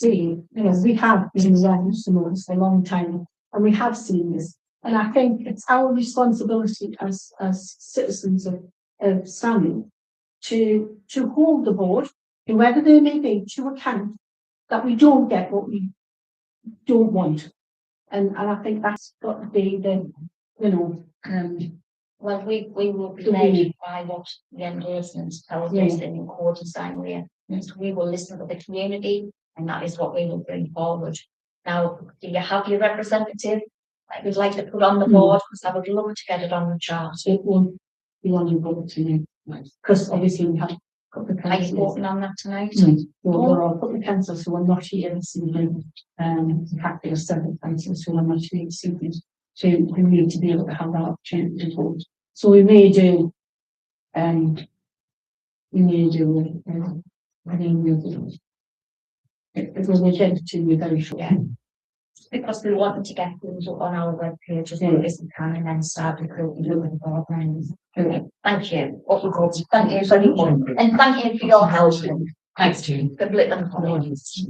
you know, we have been around for a long time, and we have seen this. And I think it's our responsibility as citizens of Stanley to hold the board, whoever they may be, to account that we don't get what we don't want. And I think that's got to be the, you know, well, we will be led by what the endorsements tells us in accordance area. So we will listen to the community, and that is what we will bring forward. Now, do you have your representative that we'd like to put on the board? Because I would love to get it on the chart. It won't be on the board tonight, because obviously we have got the councillors. Are you voting on that tonight? Well, there are a couple of councillors who are not here this evening. In fact, there are several councillors who are not here this evening, so we need to be able to have that opportunity to vote. So we may do, I think it will be sent to you very shortly. Yeah. Because we wanted to get things up on our web page as soon as we can, and then start recruiting the board members. Okay. Thank you. Thank you very much. And thank you for your help. Thanks, June. The Blitton colleagues.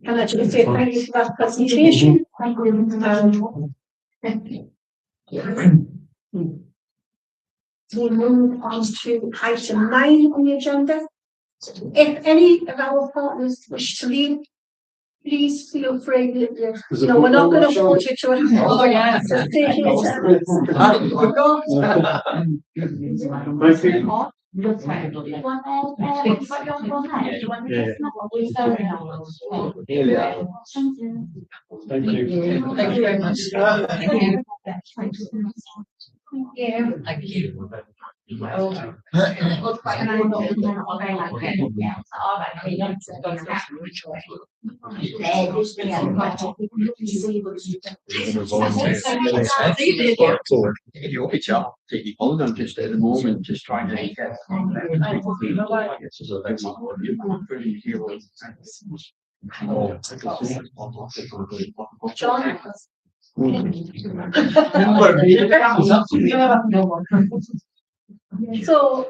Can I just say thank you for that presentation? We move on to item 9 on the agenda. If any of our partners wish to leave, please feel free. No, we're not going to hold you to it. Oh, yeah. Thank you. Thank you very much. Thank you. I'm just at the moment just trying to get John. So,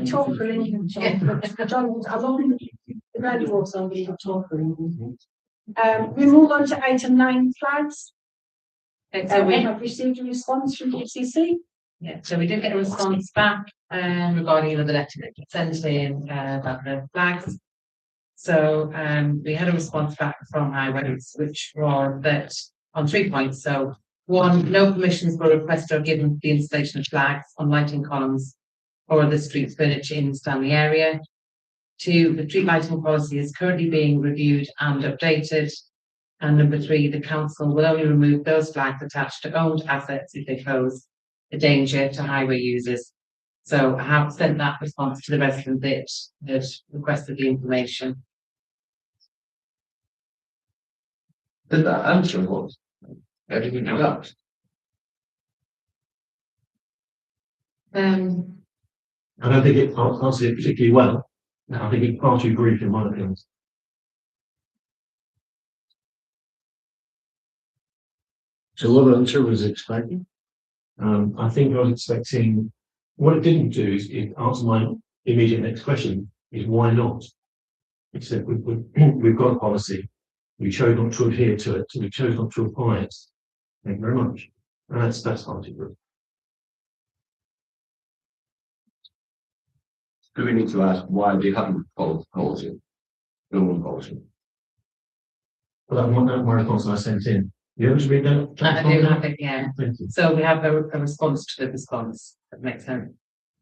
talk for England, John, I love the graduates on the talk for England. We move on to item 9, flags. So We have received a response from DCC. Yeah, so we did get a response back regarding the letter that you sent in about the flags. So we had a response back from Highways, which was that on 3 points. So 1, no permissions were requested or given for the installation of flags on lighting columns or the street furniture in the Stanley area. 2, the street lighting policy is currently being reviewed and updated. And number 3, the council will only remove those flags attached to owned assets if they pose a danger to highway users. So I have sent that response to the resident that requested the information. Did that answer what? Everything else? I don't think it answered it particularly well. I think it's far too brief in my opinion. So what answer was expecting? I think I was expecting, what it didn't do is it answer my immediate next question, is why not? It said we've got a policy, we chose not to adhere to it, so we chose not to apply it. Thank you very much. And that's hard to do. Do we need to ask why they haven't followed the policy? No one policy. Well, that one response I sent in. You able to read that? I do have it, yeah. Thank you. So we have a response to the response. That makes sense.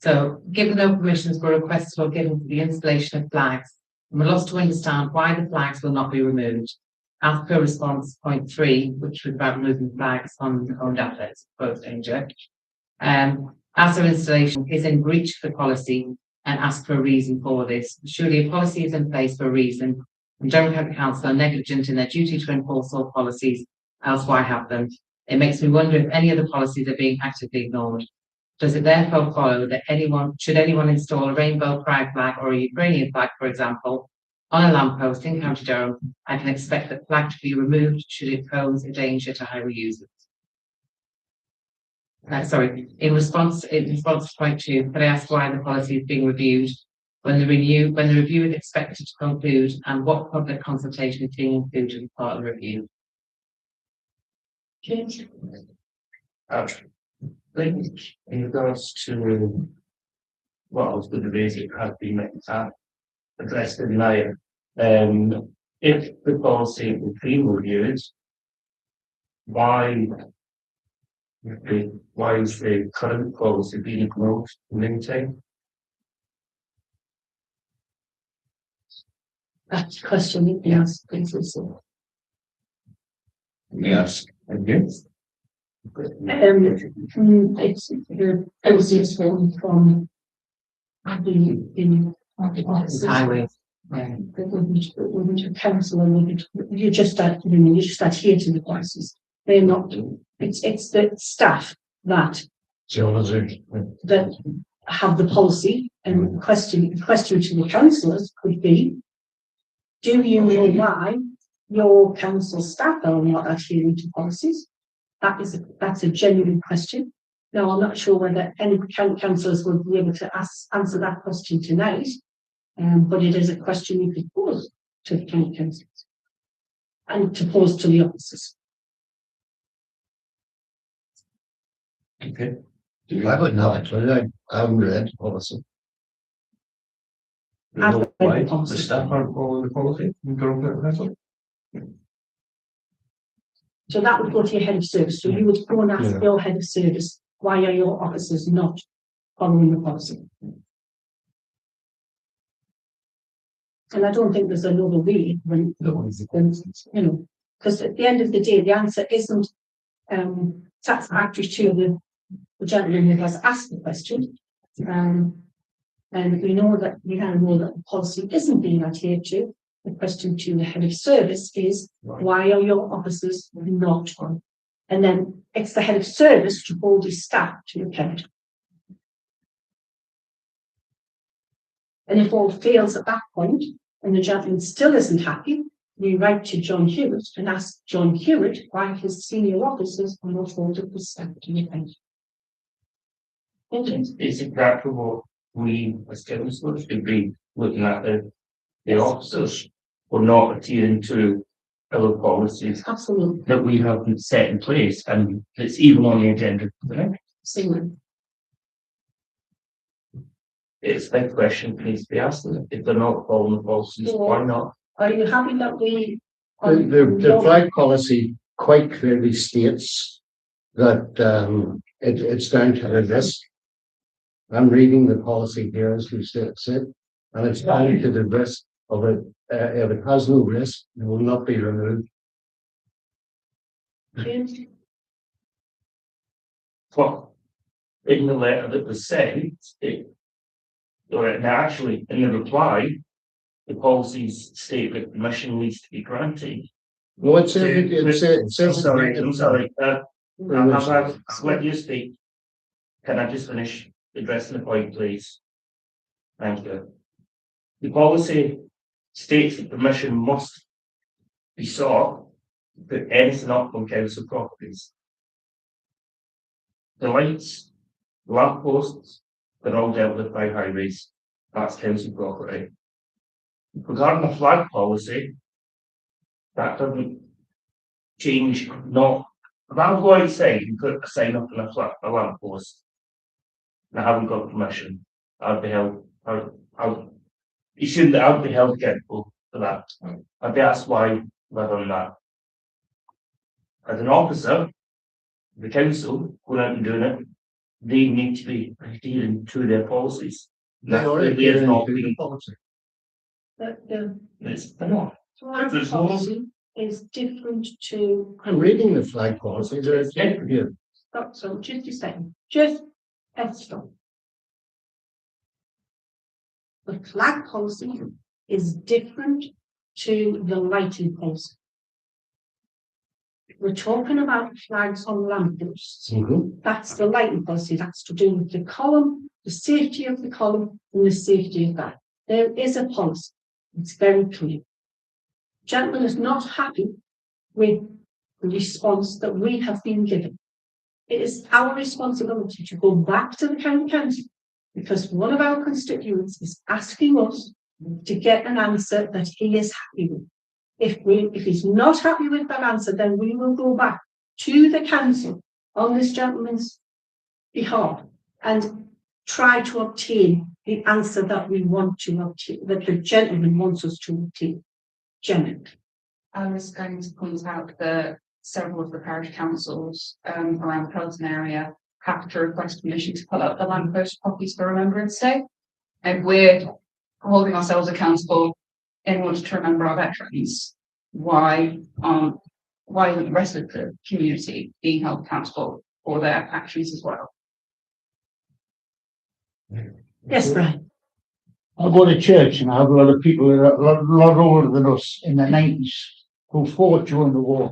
So, given no permissions were requested or given for the installation of flags, and we're lost to understand why the flags will not be removed. As per response point 3, which was about removing flags on owned assets, both danger. As their installation is in breach of the policy and ask for a reason for this. Surely a policy is in place for a reason, and Durham County Council are negligent in their duty to enforce all policies, else why have them? It makes me wonder if any of the policies are being actively ignored. Does it therefore follow that should anyone install a rainbow pride flag or a Ukrainian flag, for example, on a lamppost in County Durham, I can expect the flag to be removed should it pose a danger to highway users? in response to point two, could I ask why the policy is being reviewed? When the review is expected to conclude, and what public consultation is being included as part of the review? I think in regards to what I was going to raise, it has been addressed in there. If the policy is being reviewed, why is the current policy being ignored in the meantime? That's a question you can ask, please. Yes. Against? It's the policies from the Highway. the council and you just adhere to the policies. They're not. It's the staff that have the policy, and the question to the councillors could be, do you know why your council staff are not adhering to policies? That's a genuine question. Now, I'm not sure whether any councillors will be able to answer that question tonight, but it is a question you could pose to the county councillors and to pose to the officers. Okay. I would not, I haven't read the policy. I've read Why the policy. the staff aren't following the policy? So that would go to your head of service. So you would go and ask your head of service, why are your officers not following the policy? And I don't think there's another way when because at the end of the day, the answer isn't satisfactory to the gentleman who has asked the question. And we know that the policy isn't being adhered to. The question to the head of service is, why are your officers not on? And then it's the head of service to hold his staff to account. And if all fails at that point, and the gentleman still isn't happy, we write to John Hewitt and ask John Hewitt why his senior officers are not holding his staff to account. It's exactly what we as councillors should be looking at the officers or not adhering to our policies. Absolutely. That we have set in place, and it's even on the agenda today. It's a big question that needs to be asked them. If they're not following the policies, why not? Are you happy that we? The flag policy quite clearly states that it's down to the risk. I'm reading the policy here as we said, and it's down to the risk of it. If it has no risk, it will not be removed. Well, in the letter that was sent, actually in the reply, the policies state that permission needs to be granted. No, it says. I'm sorry. I'll let you speak. Can I just finish addressing the point, please? Thank you. The policy states that permission must be sought to put anything up on council properties. The lights, lamp posts, they're all dealt with by highways. That's council property. Regarding the flag policy, that doesn't change. Not if I go outside and put a sign up on a lamp post, and I haven't got permission, I'd be held. I'd be held accountable for that. I'd be asked why I've done that. As an officer, the council going out and doing it, they need to be adhering to their policies. They are adhering to the policy. They're not. Flag policy is different to. I'm reading the flag policy. There's here. So just a second. Just stop. The flag policy is different to the lighting policy. We're talking about flags on lampposts. That's the lighting policy. That's to do with the column, the safety of the column, and the safety of that. There is a policy. It's very clear. Gentleman is not happy with the response that we have been given. it is our responsibility to go back to the county council, because one of our constituents is asking us to get an answer that he is happy with. If he's not happy with that answer, then we will go back to the council on this gentleman's behalf and try to obtain the answer that we want to obtain, that the gentleman wants us to obtain. Gentlemen. I was going to point out that several of the parish councils around the Pelton area have to request permission to put up the land post copies for Remembrance Day. And we're holding ourselves accountable in order to remember our veterans. Why isn't the rest of the community being held accountable for their actions as well? Yes, Brian. I go to church and I have a lot of people that are a lot older than us in the 90s who fought during the war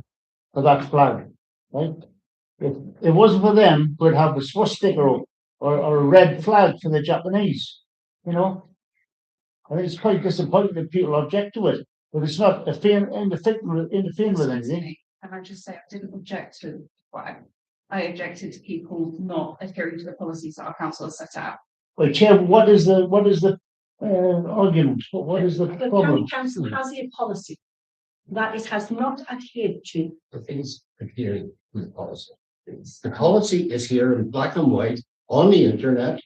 for that flag, right? If it wasn't for them, we'd have a swastika or a red flag for the Japanese, you know? I think it's quite disappointing that people object to it, but it's not interfering with anything. And I just say I didn't object to the flag. I objected to people not adhering to the policies that our council has set out. Well, Chair, what is the argument? What is the The problem? county council has a policy that it has not adhered to. The things adhering to the policy. The policy is here in black and white on the internet,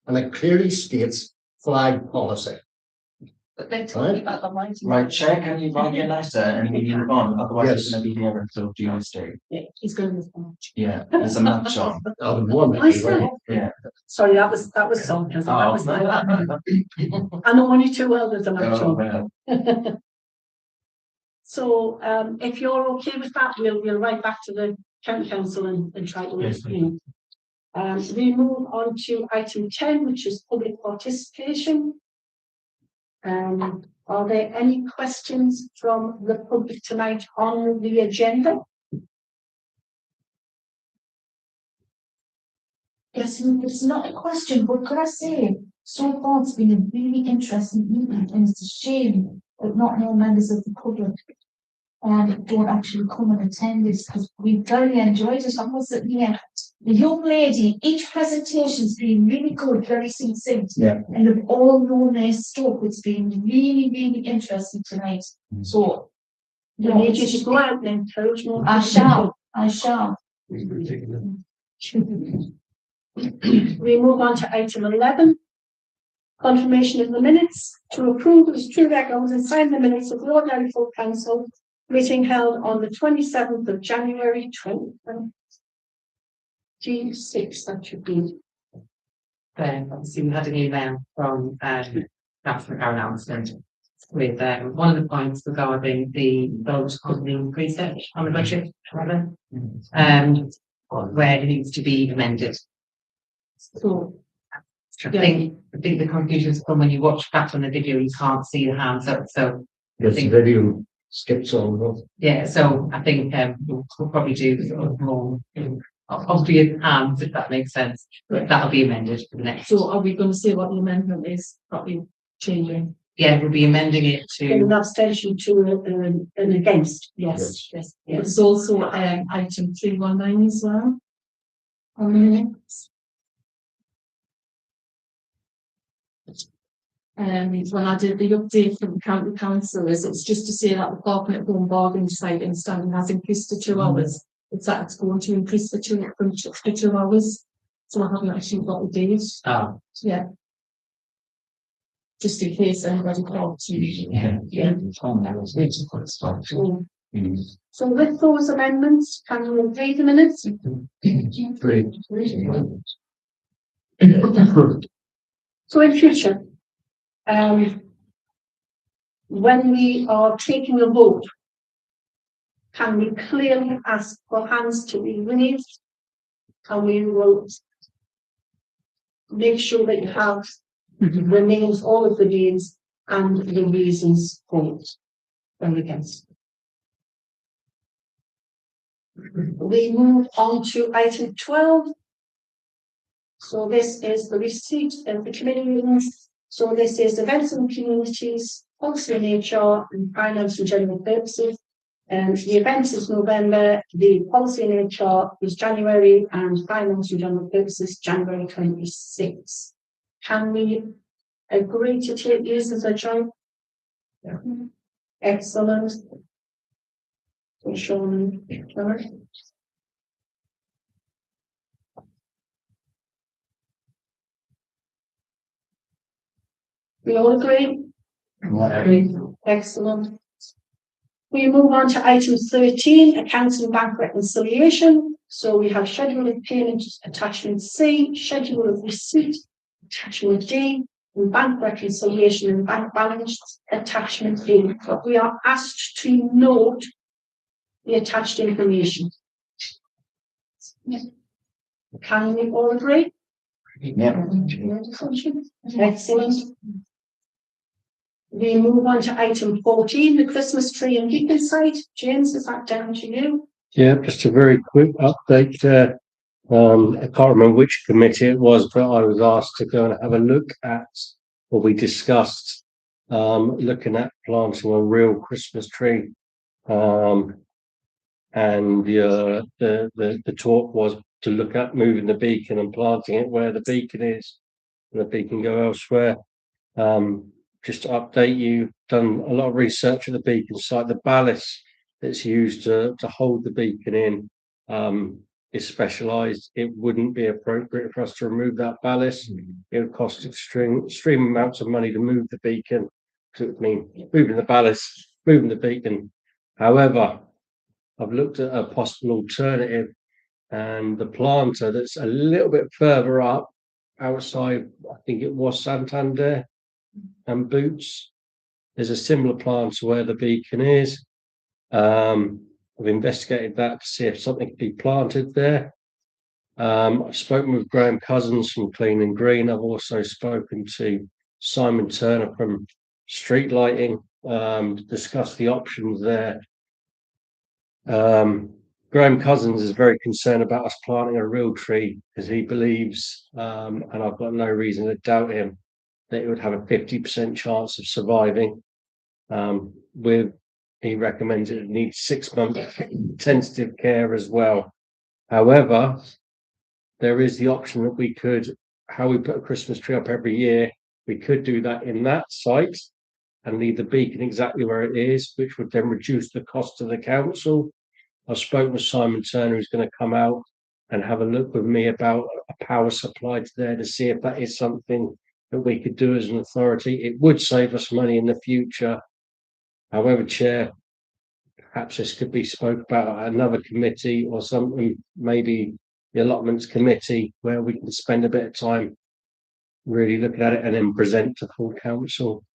and it clearly states flag policy. But they're talking about the lighting. Right, Chair, can you write your letter and we can move on? Otherwise, Yes. it's going to be here until Tuesday. Yeah, he's going to respond. Yeah, there's a match on. I said, Yeah. sorry, that was sarcasm. That was Oh. I know only 2 others are not Oh, sure. well. So, if you're okay with that, we'll write back to the county council and try to, Yes, you know. We move on to item 10, which is public participation. Are there any questions from the public tonight on the agenda? Yes, it's not a question, but could I say, so far it's been a really interesting meeting, and it's a shame that not more members of the public don't actually come and attend this, because we thoroughly enjoyed it. I must admit, the young lady, each presentation's been really good, very succinct. Yeah. And they've all known their stuff. It's been really, really interesting tonight. So, You need you to go out and encourage more. I shall. We move on to item 11. Confirmation of the minutes to approve as true records and sign the minutes of the ordinary full council meeting held on the 27th of January 2026. That should be. Obviously, we had an email from Councillor Karen Alston with one of the points regarding the vote on the research on the budget, where it needs to be amended. So, I think the confusions come when you watch back on the video, you can't see the hands up. So Yes, the video skips on. yeah, so I think we'll probably do sort of more obvious hands, if that makes sense. But that'll be amended for the next. so are we going to say what the amendment is? Probably changing. Yeah, we'll be amending it to. An abstention to an against. Yes. Yes. There's also item 319 as well. On the minutes. When I did the update from the county councillors, it's just to say that the parking at home bargaining site in Stanley has increased to 2 hours. It's that it's going to increase to 2 hours. So I haven't actually got the date. Oh, Yeah. Just in case anybody thought to. Yeah. So with those amendments, can you read the minutes? So in future, when we are taking a vote, can we clearly ask for hands to be raised? And we will make sure that you have the names, all of the names and the reasons for it and against. We move on to item 12. So this is the receipt of the committee meetings. So this is events and communities, policy and HR, and finance and general purposes. And the event is November, the policy in HR is January, and finance and general purposes January 26. Can we agree to take these as a joint? Yeah. Excellent. So Sean, George? We all agree? Agree. Excellent. We move on to item 13, accounts and bank reconciliation. So we have schedule of payment, attachment C, schedule of receipt, attachment D, and bank reconciliation and bank balance, attachment D. But we are asked to note the attached information. Can we all agree? Yeah. Excellent. We move on to item 14, the Christmas tree and beacon site. James, is that down to you? Yeah, just a very quick update there. I can't remember which committee it was, but I was asked to go and have a look at what we discussed, looking at planting a real Christmas tree. And the talk was to look at moving the beacon and planting it where the beacon is, and the beacon go elsewhere. Just to update you, done a lot of research at the beacon site. The ballast that's used to hold the beacon in is specialised. It wouldn't be appropriate for us to remove that ballast. It would cost extreme amounts of money to move the beacon. So it would mean moving the ballast, moving the beacon. However, I've looked at a possible alternative, and the planter that's a little bit further up outside, I think it was Santander and Boots. There's a similar planter where the beacon is. I've investigated that to see if something could be planted there. I've spoken with Graham Cousins from Clean and Green. I've also spoken to Simon Turner from Street Lighting to discuss the options there. Graham Cousins is very concerned about us planting a real tree because he believes, and I've got no reason to doubt him, that it would have a 50% chance of surviving. He recommends it needs 6 months intensive care as well. However, there is the option that we could, how we put a Christmas tree up every year, we could do that in that site and leave the beacon exactly where it is, which would then reduce the cost to the council. I've spoken with Simon Turner, who's going to come out and have a look with me about a power supply to there to see if that is something that we could do as an authority. It would save us money in the future. However, Chair, perhaps this could be spoke about at another committee or something, maybe the allotments committee, where we can spend a bit of time really looking at it and then present to full council.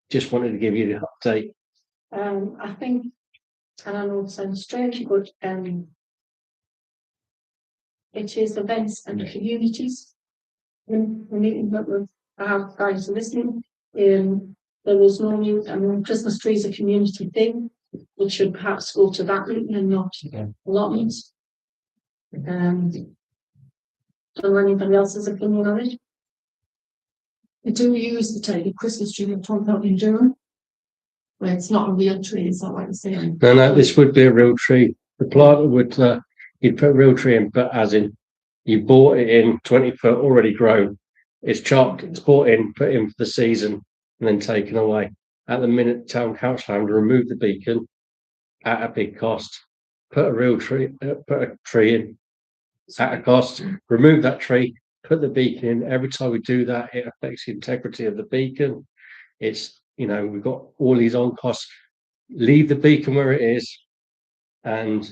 Just wanted to give you the update. I think, and I know it sounds strange, but it is events and communities. When the meeting that with our guys listening, there was no new, Christmas tree is a community thing, which should perhaps go to that meeting and not allotments. Don't know anybody else's opinion on it. We do use the table Christmas tree we've talked about in Durham, where it's not a real tree, is that what you're saying? No, this would be a real tree. The planter would, you'd put a real tree in, but as in, you bought it in 20 foot already grown. It's chopped, it's bought in, put in for the season, and then taken away. At the minute, town council having to remove the beacon at a big cost, put a tree in at a cost, remove that tree, put the beacon in. Every time we do that, it affects the integrity of the beacon. It's, we've got all these on costs. Leave the beacon where it is, and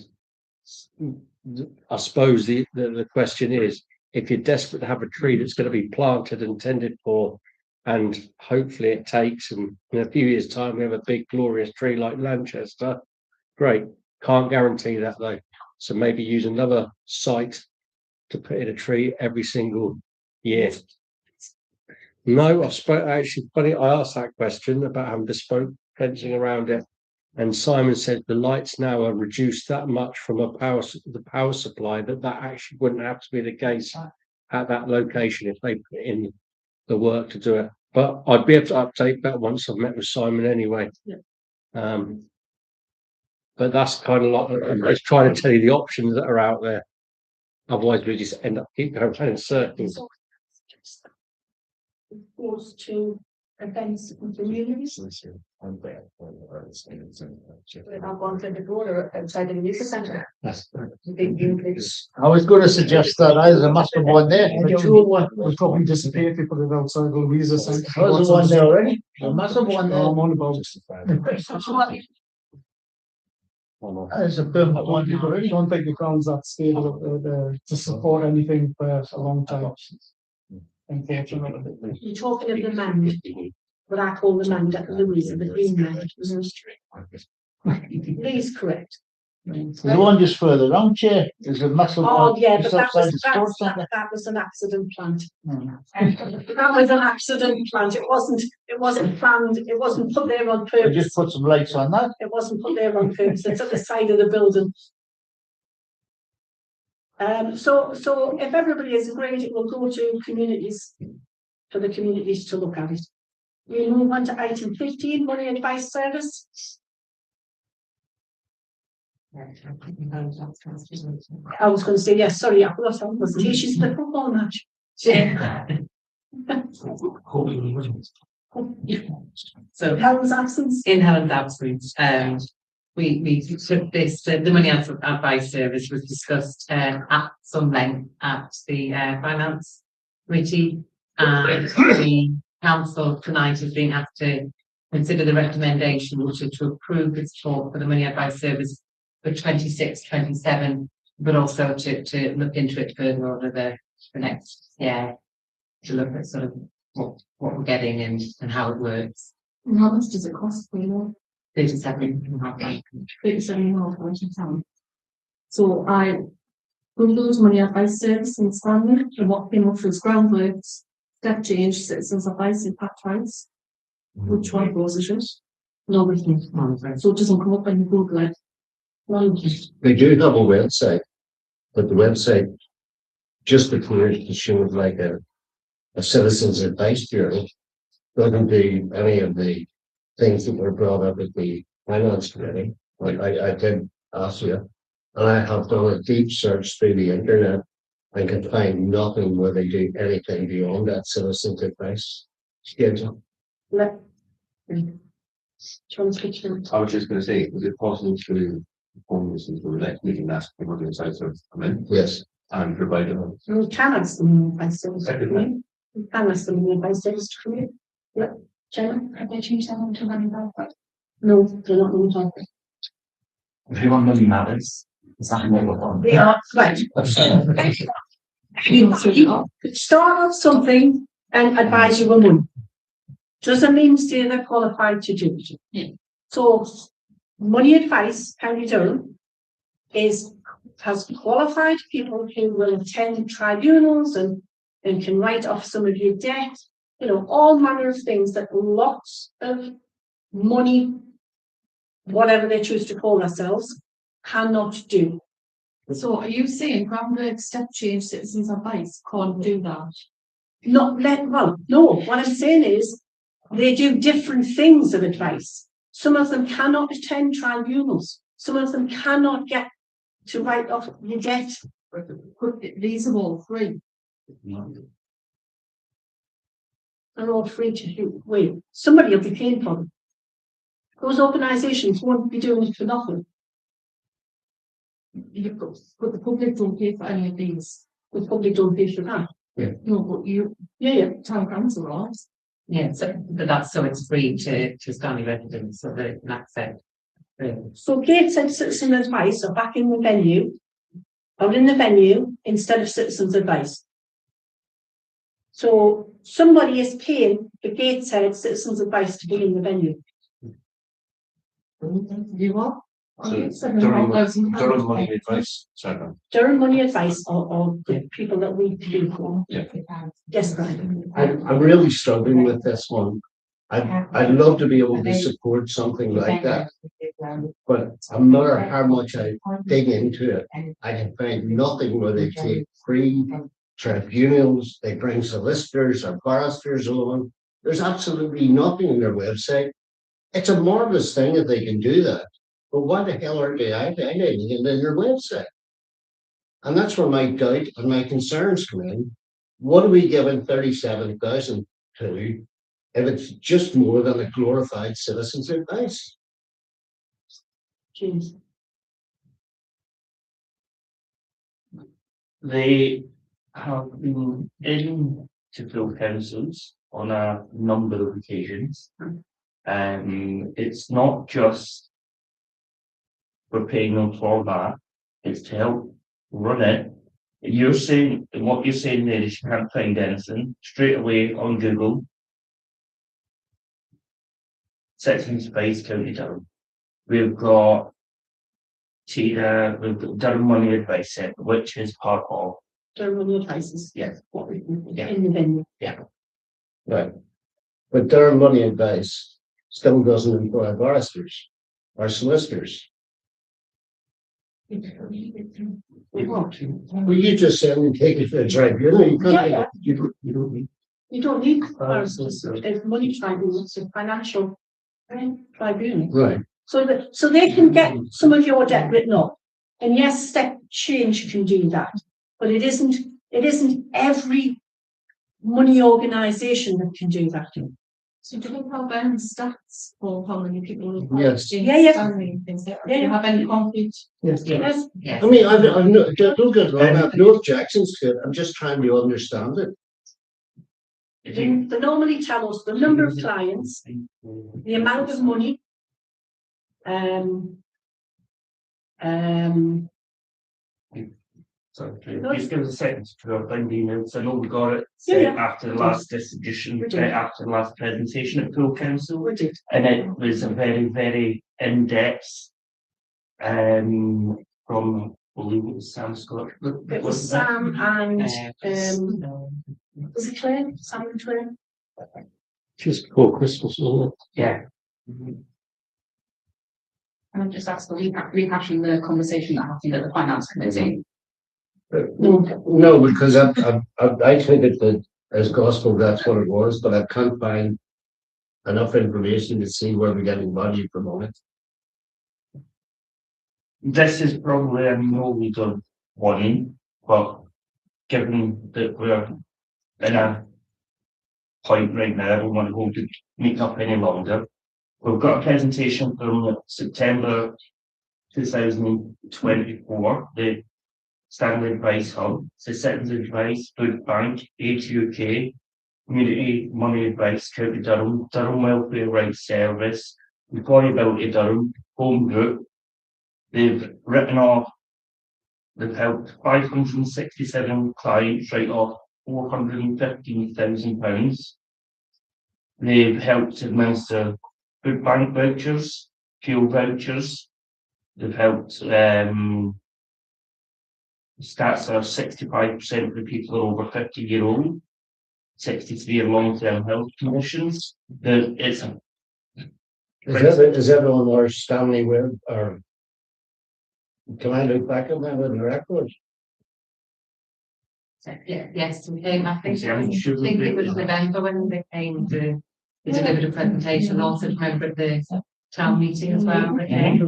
I suppose the question is, if you're desperate to have a tree that's going to be planted and tended for, and hopefully it takes, and in a few years' time we have a big glorious tree like Lanchester, great. Can't guarantee that though. So maybe use another site to put in a tree every single year. No, actually funny, I asked that question about having bespoke fencing around it, and Simon said the lights now are reduced that much from the power supply that actually wouldn't have to be the case at that location if they put in the work to do it. But I'd be able to update that once I've met with Simon anyway. Yeah. But that's kind of like, it's trying to tell you the options that are out there. Otherwise, we just end up keep going in circles. Goes to events and communities. I've gone to the border outside the youth centre. I was gonna suggest that there's a massive one there. The two one. We'll probably disappear if you put it outside the Louisa centre. There's one there already. A massive one there. I'm on about. There's a permanent one there I already. don't think the Crown's that stable to support anything for a long time. Unfortunately. You're talking of the man, what I call the man at Louisa, the green man. Please correct. The one just further down, Chair, there's a massive Oh, one. yeah, but just that outside was, the sports centre. that was an accident plant. Hmm. That was an accident plant. It wasn't planned. It wasn't put there on They purpose. just put some lights on that. It wasn't put there on purpose. It's at the side of the building. So if everybody is agreed, it will go to communities, for the communities to look at it. We move on to item 15, money advice service. I was going to say, yes, sorry, I forgot I was here. She's the football match. So Helen's absence. in Helen's absence, we took this, the money advice service was discussed at some length at the finance committee, and the council tonight has been asked to consider the recommendation, which is to approve the support for the money advice service for 26-27, but also to look into it further over the next year, to look at sort of what we're getting and how it works. And how much does it cost for you? 37.5. 37,500 So I Googled money advice service in Stanley, and what came up was groundworks, step change, citizens advice, impact rights. Which one goes it? Nobody can. So it doesn't come up when you Google it. They do have a website, but the website just appears to show like a citizen's advice bureau. Doesn't do any of the things that were brought up at the finance committee. Like I did ask you, and I have done a deep search through the internet and can find nothing where they do anything beyond that citizen's advice schedule. I was just gonna say, is it possible to inform this into the next meeting that we're going to come in? Yes. And provide a. We can ask them advice service to come in. We can ask them advice service to come in. Yeah, Chairman? Have they changed that to money back? No, they're not going to talk. If you want money matters, it's not more one. They are, right. Start off something and advise you on money. Doesn't mean say they're qualified to do it. Yeah. So money advice, County Durham, has qualified people who will attend tribunals and can write off some of your debt, all manner of things that lots of money, whatever they choose to call themselves, cannot do. So are you saying groundwork, step change, citizens advice can't do that? No, what I'm saying is they do different things of advice. Some of them cannot attend tribunals. Some of them cannot get to write off your debt. These are all free. They're all free to do. Wait, somebody will be paying for them. Those organisations won't be doing it for nothing. But the public don't pay for any of these. The public don't pay for that. No, but you, Yeah. town council are. Yeah, so it's free to Stanley residents, so they can access. So Gateshead Citizen Advice are back in the venue, instead of Citizens Advice. So somebody is paying the Gateshead Citizens Advice to be in the venue. You are? Durham money advice, sorry. Durham Money Advice or the people that we do for. Yeah. Yes, Brian. I'm really struggling with this one. I'd love to be able to support something like that, but no matter how much I dig into it, I can find nothing where they take free tribunals, they bring solicitors or barristers along. There's absolutely nothing on their website. It's a marvelous thing if they can do that, but why the hell are they highlighting it in their website? And that's where my doubt and my concerns come in. What are we giving 37,000 to if it's just more than a glorified citizen's advice? James. They have been in to full councils on a number of occasions. It's not just we're paying them for that, it's to help run it. You're saying, what you're saying there is you can't find anything straight away on Google. Citizens Advice County Durham. We've got TIDA, we've got Durham Money Advice Centre, which is part of. Durham Money Advice. Yes. What we can Yeah. in the venue. Right. But Durham Money Advice still doesn't employ barristers or solicitors. We won't. Well, you just said we take it to the tribunal. You can't- Yeah. you don't need. You don't need barristers, it's money tribunal, it's a financial tribunal. Right. So they can get some of your debt written up. And yes, step change can do that, but it isn't every money organisation that can do that. So do we have stats for how many people? Yes. Yeah. Stanley and things like that? Yeah. Do you have any concrete? Yes. Yes. Yes. I mean, I've no, don't get wrong, I have no objections to it. I'm just trying to understand it. They normally tell us the number of clients, the amount of money. So just give us a second to find the emails. I know we got it Yeah. after the last distribution, We did. after the last presentation at full council. We did. And it was a very, very in-depth from, I believe it was Sam Scott. It was Sam and was it Claire? Sam and Claire? Just before Christmas, wasn't it? Yeah. And I'm just asking, rehashing the conversation that happened at the finance committee. No, because I take it that as gospel, that's what it was, but I can't find enough information to see where we're getting money from on it. This is probably a no legal warning, but given that we're in a point right now, I don't want to hold the meeting up any longer. We've got a presentation from September 2024, the Stanley Advice Hub, the Citizens Advice, Food Bank, ATUK, Community Money Advice, County Durham, Durham Welfare Rights Service, Employability Durham, Home Group. They've written off, they've helped 567 clients write off £415,000. They've helped administer food bank vouchers, fuel vouchers. They've helped, stats are 65% of the people are over 50-year-old, 63 are long-term health conditions. Is everyone or Stanley Web or can I look back at that in the record? Yes, we came, I think it was November when they came to, they delivered a presentation, also remember the town meeting as well. And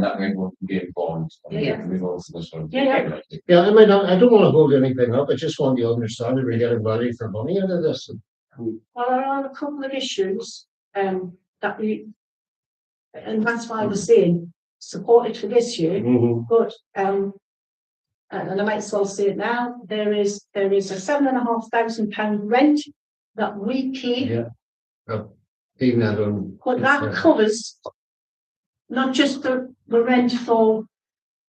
that way we'll be informed. Yeah. We've also this one. Yeah. Yeah, I mean, I don't want to hold anything up. I just want to understand if we're getting value for money out of this. Well, there are a couple of issues that we, and that's why we're saying support it for this year. But and I might as well say it now. There is a £7,500 rent that we pay. Yeah. Even that on. But that covers not just the rent for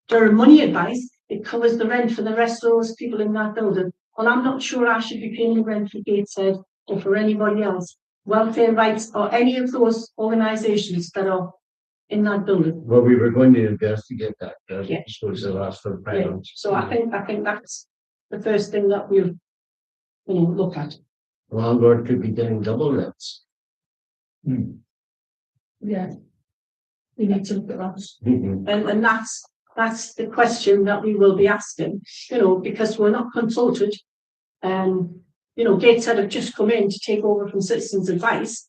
Durham Money Advice, it covers the rent for the rest of those people in that building. Well, I'm not sure I should be paying the rent for Gateshead or for anybody else. Welfare Rights or any of those organisations that are in that building. Well, we were going to investigate that. Yeah. Was the last for the Yeah. finance. So I think that's the first thing that we'll look at. Landlord could be getting double rents. Yeah. We need to look at that. And that's the question that we will be asking, because we're not consulted. Gateshead have just come in to take over from Citizens Advice.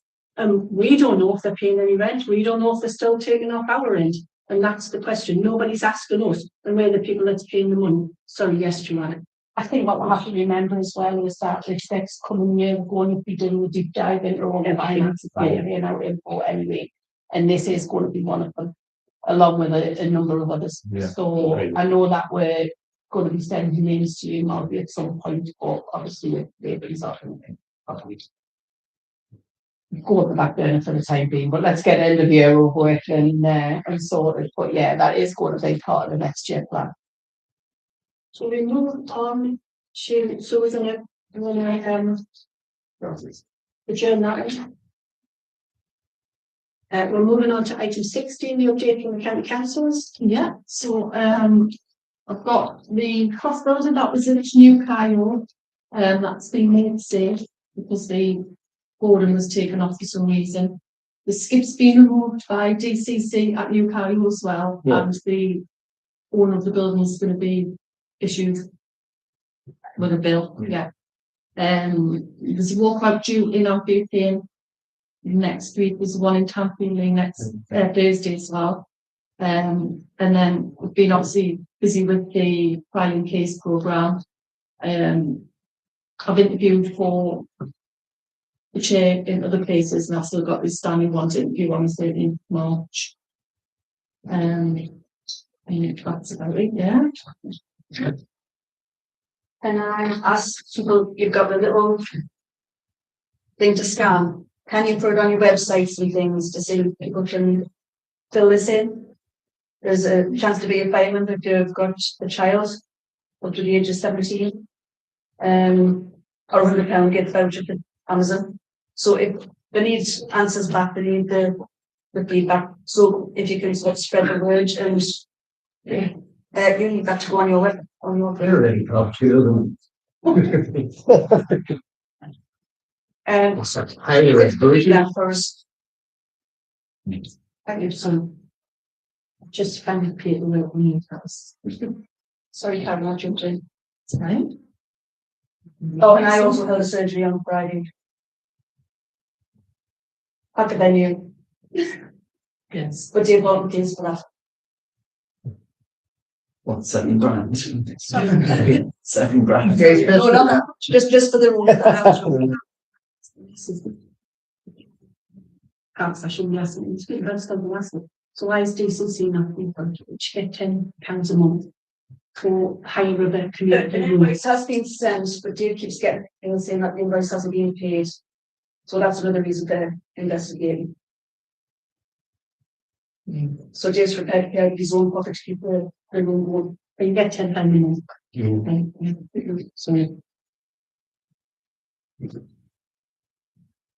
we don't know if they're paying any rent. We don't know if they're still taking off our rent. And that's the question. Nobody's asking us, and we're the people that's paying the money. Sorry, yes, Joanna. I think what we have to remember as well is that this next coming year, we're going to be doing a deep dive into all the finances and our info anyway. And this is going to be one of them, along with a number of others. Yeah. So I know that we're going to be sending names to you maybe at some point, but obviously these are go at the back burner for the time being. But let's get end of year over with and sorted. But yeah, that is going to be part of the next year plan. So we move on to, so we're gonna adjourn that one. We're moving on to item 16, the update from the county councils. Yeah, so I've got the cross building that was in its new Cairo, that's been made safe because the boarding was taken off for some reason. The skip's been removed by DCC at New Cairo as well, and the owner of the building is going to be issued with a bill. Yeah. There's a walkout due in our BPN next week. There's one in Tampines next Thursday as well. And then we've been obviously busy with the filing case programme. I've interviewed for the chair in other places, and I've still got this Stanley one to interview on the 13th of March. And that's about it, yeah. Can I ask people, you've got a little thing to scan. Can you put it on your websites and things to see if people can fill this in? There's a chance to be a fireman if you've got a child up to the age of 17. Or £100 gift voucher to Amazon. So if they need answers back, they need the feedback. So if you can sort of spread the word, and you need that to go on your web. They're already up to them. Higher resolution. That first. I need some. Just found paperwork we need first. Sorry, Karen, I jumped in. Right. Oh, and I also had a surgery on Friday. At the venue. Yes. But do you volunteers for that? What, 7 grand? Sorry. 7 grand. No, not that. Just for the room. I shouldn't ask them. It's good, that's the last one. So why is DCC not being funded, which get £10 a month for hire of a community room? It has been sent, but Dave keeps getting saying that the invoice hasn't been paid. So that's another reason they're investigating. So Dave's prepared to pay out of his own pocket to keep the room going. But you get £10 a month. Sorry.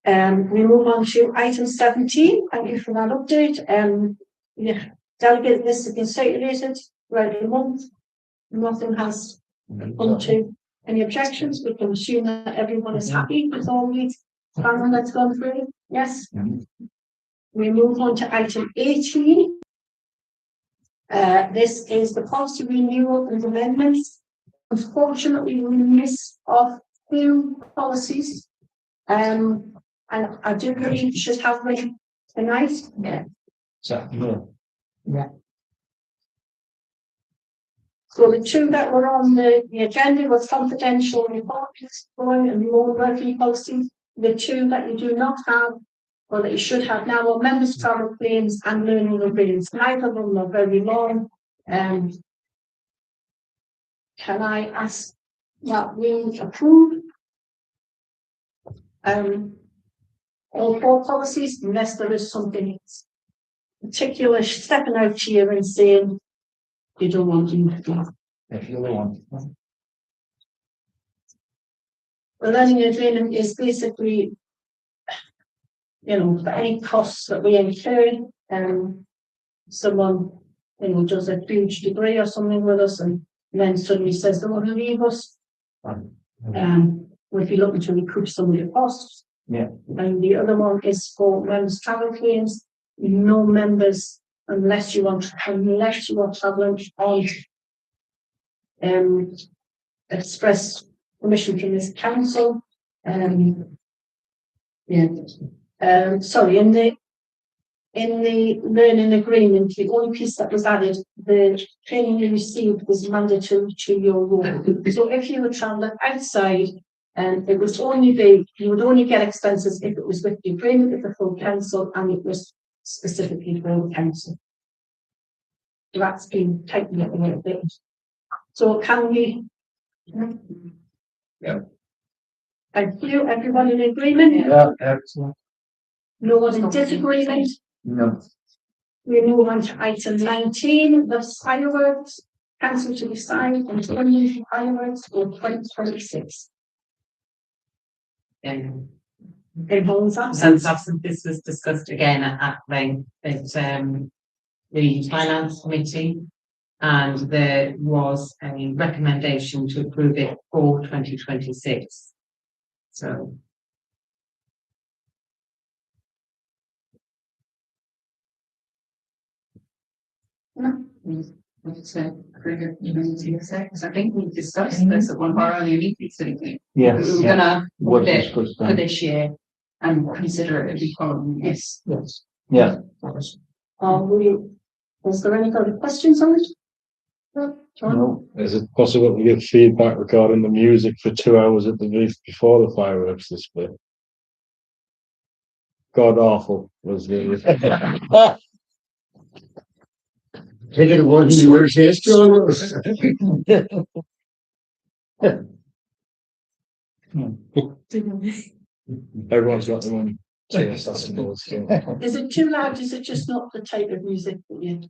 We move on to item 17. Thank you for that update. Delegate list has been circulated throughout the month. Nothing has come to any objections. We can assume that everyone is happy with all the panel that's gone through. Yes. We move on to item 18. This is the policy renewal and amendments. Unfortunately, we miss off 2 policies. And I do believe you should have them tonight. Yeah. Yeah. So the 2 that were on the agenda was confidential reports and loan working policy. The 2 that you do not have, or that you should have now, are members' travel claims and learning agreements. Neither of them are very long. Can I ask that we approve all 4 policies, unless there is something particular stepping out here and saying you don't want to do that? If you want. The learning agreement is basically, for any costs that we incur, someone, does a huge degree or something with us and then suddenly says they want to leave us. We'd be looking to recoup some of the costs. Yeah. And the other one is for members' travel claims. No members, unless you are traveling on express permission from this council. sorry, in the learning agreement, the only piece that was added, the training you received was mandatory to your role. So if you were traveling outside, and it was only you would only get expenses if it was with the agreement of the full council and it was specifically for the council. So that's been taken up a little bit. So can we? Yeah. Thank you. Everyone in agreement? Yeah, excellent. No one in disagreement? No. We move on to item 19, the fireworks. Council to decide on funding fireworks for 2026. Everyone's Since absent. this was discussed again at length at the finance committee, and there was a recommendation to approve it for 2026. So. Because I think we discussed this at one of our earlier meetings, didn't we? Yes. We were gonna What put it discussed for then? this year and consider it every following year. Yes. Yeah. Was there any other questions on it? No, John? No. Is it possible to give feedback regarding the music for 2 hours at the booth before the fireworks display? God awful was the. Take it one year, Everyone's got their own taste, I suppose. So. Is it too loud? Is it just not the type of music that you?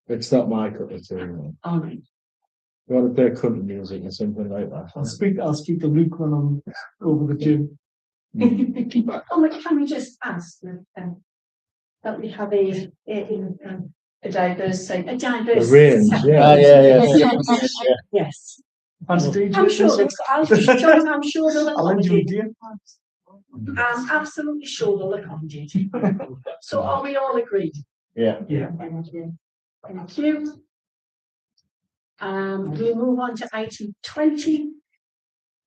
It's not my cup of tea. No. All right. You want to play country music or something like that? I'll speak to Luke when I'm over the gym. Can we just ask that we have a diverse The range, yeah. Yes. I'm sure I'm sure they'll accommodate. I'm absolutely sure they'll accommodate. So are we all agreed? Yeah. Thank you. Thank you. We move on to item 20.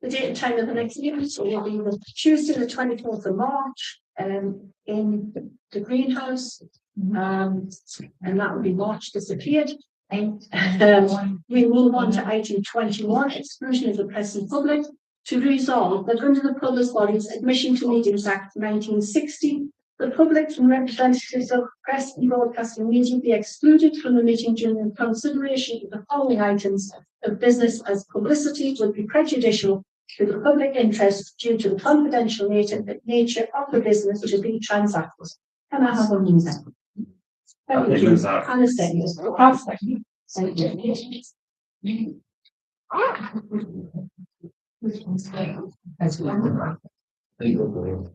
The date and time of the next meeting, so will be the Tuesday, the 24th of March, in the greenhouse, and that will be March disappeared. We move on to item 21, exclusion of the press and public, to resolve that under the Public Bodies Admission to Meetings Act 1960, the public and representatives of press and broadcasting media be excluded from the meeting during the consideration of the following items of business, as publicity would be prejudicial to the public interest due to the confidential nature of the business to be transacted. Can I have a minute? Thank you. And a second. Thank you.